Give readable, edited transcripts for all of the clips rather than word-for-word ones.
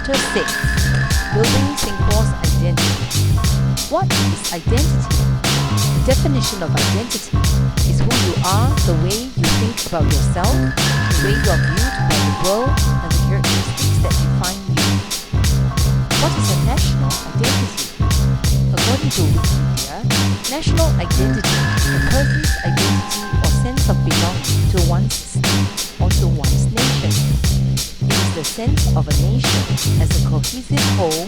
Chapter 6: Building Singapore's Identity. What is identity? The definition of identity is who you are, the way you think about yourself, the way you are viewed by the world, and the characteristics that define you. What is a national identity? According to Wikipedia, national identity is a person's identity or sense of belonging to one's state or to one's nation. It is the sense of a nation as a cohesive whole,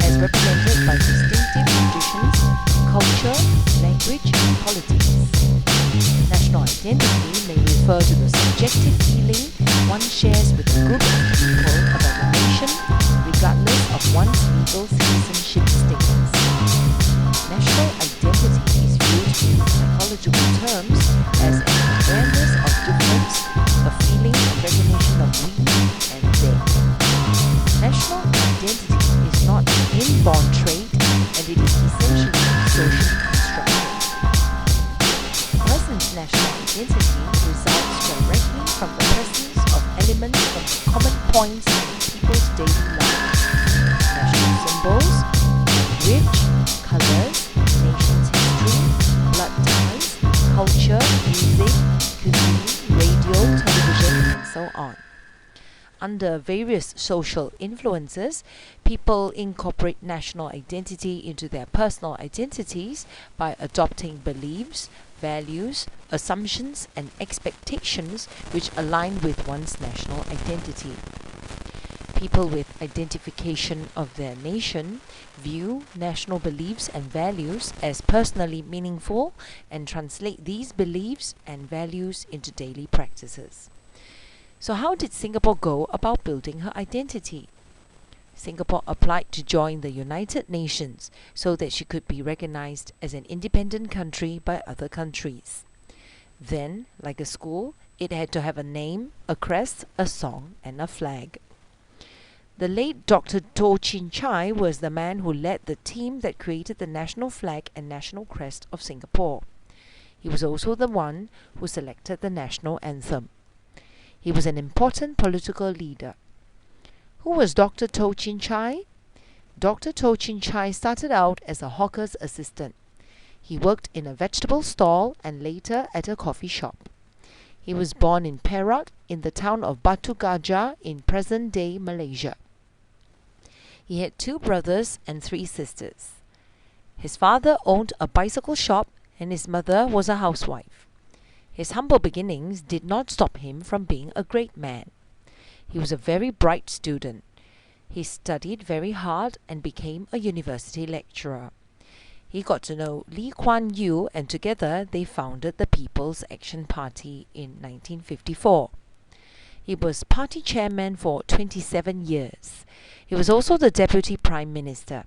as represented by distinctive traditions, culture, language, and politics. National identity may refer to the subjective feeling one shares with a group of people about the nation, regardless of one's legal citizenship status. National identity is viewed in psychological terms as an awareness of difference, a feeling and recognition of we and they. National identity is not an inborn trait, and it is essentially socially constructed. A person's national identity results directly from the presence of elements from the common points in people's daily lives. National symbols, language, colors, nation's history, blood ties, culture, music, cuisine, radio, television, and so on. Under various social influences, people incorporate national identity into their personal identities by adopting beliefs, values, assumptions, and expectations which align with one's national identity. People with identification of their nation view national beliefs and values as personally meaningful and translate these beliefs and values into daily practices. So how did Singapore go about building her identity? Singapore applied to join the United Nations so that she could be recognized as an independent country by other countries. Then, like a school, it had to have a name, a crest, a song, and a flag. The late Dr. Toh Chin Chye was the man who led the team that created the national flag and national crest of Singapore. He was also the one who selected the national anthem. He was an important political leader. Who was Dr. Toh Chin Chye? Dr. Toh Chin Chye started out as a hawker's assistant. He worked in a vegetable stall and later at a coffee shop. He was born in Perak in the town of Batu Gajah in present-day Malaysia. He had 2 brothers and 3 sisters. His father owned a bicycle shop and his mother was a housewife. His humble beginnings did not stop him from being a great man. He was a very bright student. He studied very hard and became a university lecturer. He got to know Lee Kuan Yew and together they founded the People's Action Party in 1954. He was party chairman for 27 years. He was also the deputy prime minister.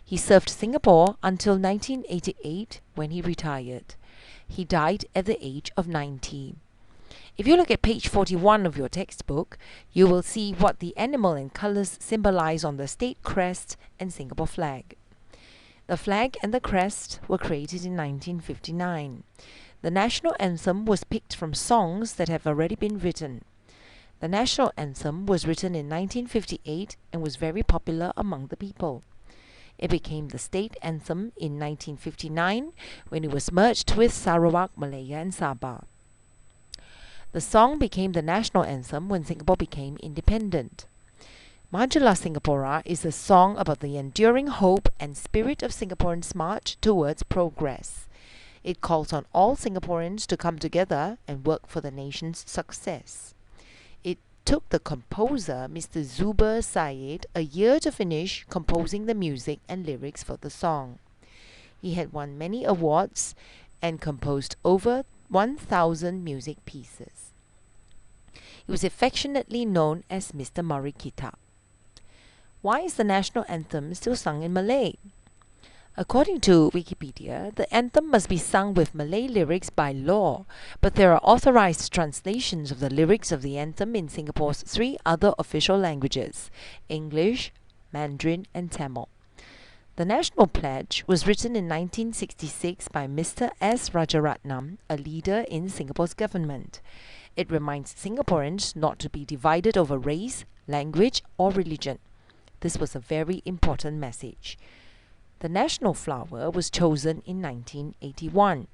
He served Singapore until 1988 when he retired. He died at the age of 90. If you look at page 41 of your textbook, you will see what the animal and colours symbolize on the state crest and Singapore flag. The flag and the crest were created in 1959. The national anthem was picked from songs that have already been written. The national anthem was written in 1958 and was very popular among the people. It became the state anthem in 1959 when it was merged with Sarawak, Malaya and Sabah. The song became the national anthem when Singapore became independent. Majulah Singapura is a song about the enduring hope and spirit of Singaporeans' march towards progress. It calls on all Singaporeans to come together and work for the nation's success. It took the composer, Mr. Zuber Syed, a year to finish composing the music and lyrics for the song. He had won many awards and composed over 1,000 music pieces. He was affectionately known as Mr. Mari Kita. Why is the national anthem still sung in Malay? According to Wikipedia, the anthem must be sung with Malay lyrics by law, but there are authorized translations of the lyrics of the anthem in Singapore's 3 other official languages: English, Mandarin, and Tamil. The National Pledge was written in 1966 by Mr. S. Rajaratnam, a leader in Singapore's government. It reminds Singaporeans not to be divided over race, language, or religion. This was a very important message. The national flower was chosen in 1981.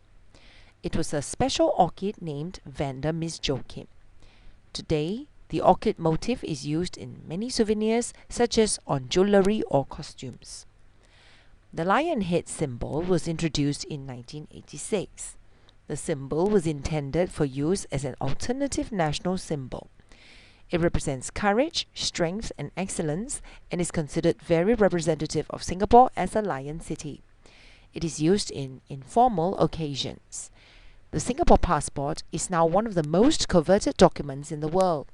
It was a special orchid named Vanda Miss Joachim. Today, the orchid motif is used in many souvenirs, such as on jewelry or costumes. The lion head symbol was introduced in 1986. The symbol was intended for use as an alternative national symbol. It represents courage, strength, and excellence, and is considered very representative of Singapore as a lion city. It is used in informal occasions. The Singapore passport is now one of the most coveted documents in the world.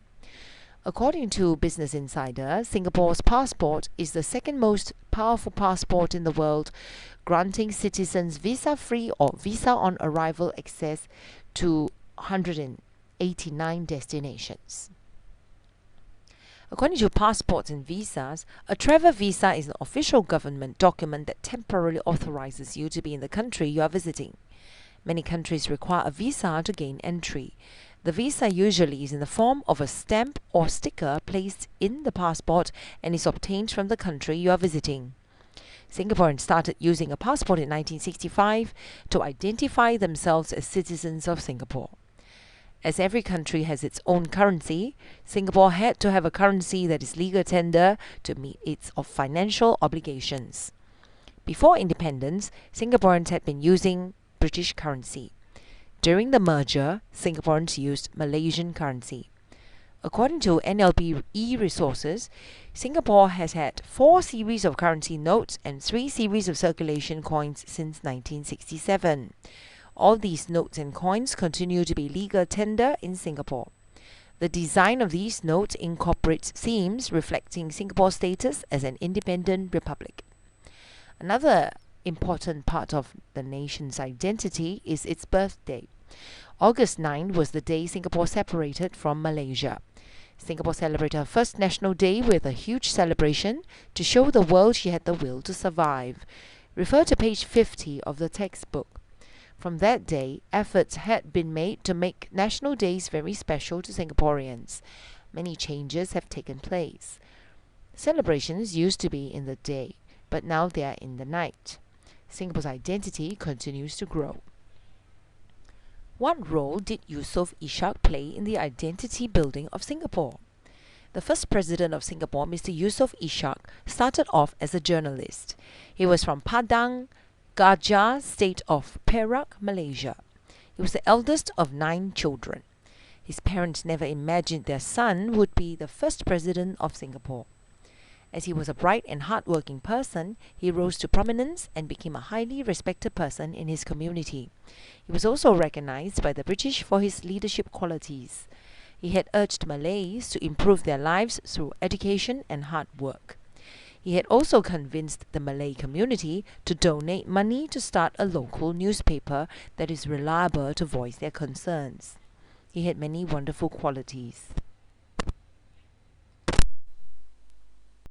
According to Business Insider, Singapore's passport is the second most powerful passport in the world, granting citizens visa-free or visa-on-arrival access to 189 destinations. According to passports and visas, a travel visa is an official government document that temporarily authorizes you to be in the country you are visiting. Many countries require a visa to gain entry. The visa usually is in the form of a stamp or sticker placed in the passport and is obtained from the country you are visiting. Singaporeans started using a passport in 1965 to identify themselves as citizens of Singapore. As every country has its own currency, Singapore had to have a currency that is legal tender to meet its financial obligations. Before independence, Singaporeans had been using British currency. During the merger, Singaporeans used Malaysian currency. According to NLB e-Resources, Singapore has had 4 series of currency notes and 3 series of circulation coins since 1967. All these notes and coins continue to be legal tender in Singapore. The design of these notes incorporates themes reflecting Singapore's status as an independent republic. Another important part of the nation's identity is its birthday. August 9 was the day Singapore separated from Malaysia. Singapore celebrated her first National Day with a huge celebration to show the world she had the will to survive. Refer to page 50 of the textbook. From that day, efforts had been made to make national days very special to Singaporeans. Many changes have taken place. Celebrations used to be in the day, but now they are in the night. Singapore's identity continues to grow. What role did Yusof Ishak play in the identity building of Singapore? The first president of Singapore, Mr. Yusof Ishak, started off as a journalist. He was from Padang, Gajah state of Perak, Malaysia. He was the eldest of 9 children. His parents never imagined their son would be the first president of Singapore. As he was a bright and hard-working person, he rose to prominence and became a highly respected person in his community. He was also recognized by the British for his leadership qualities. He had urged Malays to improve their lives through education and hard work. He had also convinced the Malay community to donate money to start a local newspaper that is reliable to voice their concerns. He had many wonderful qualities.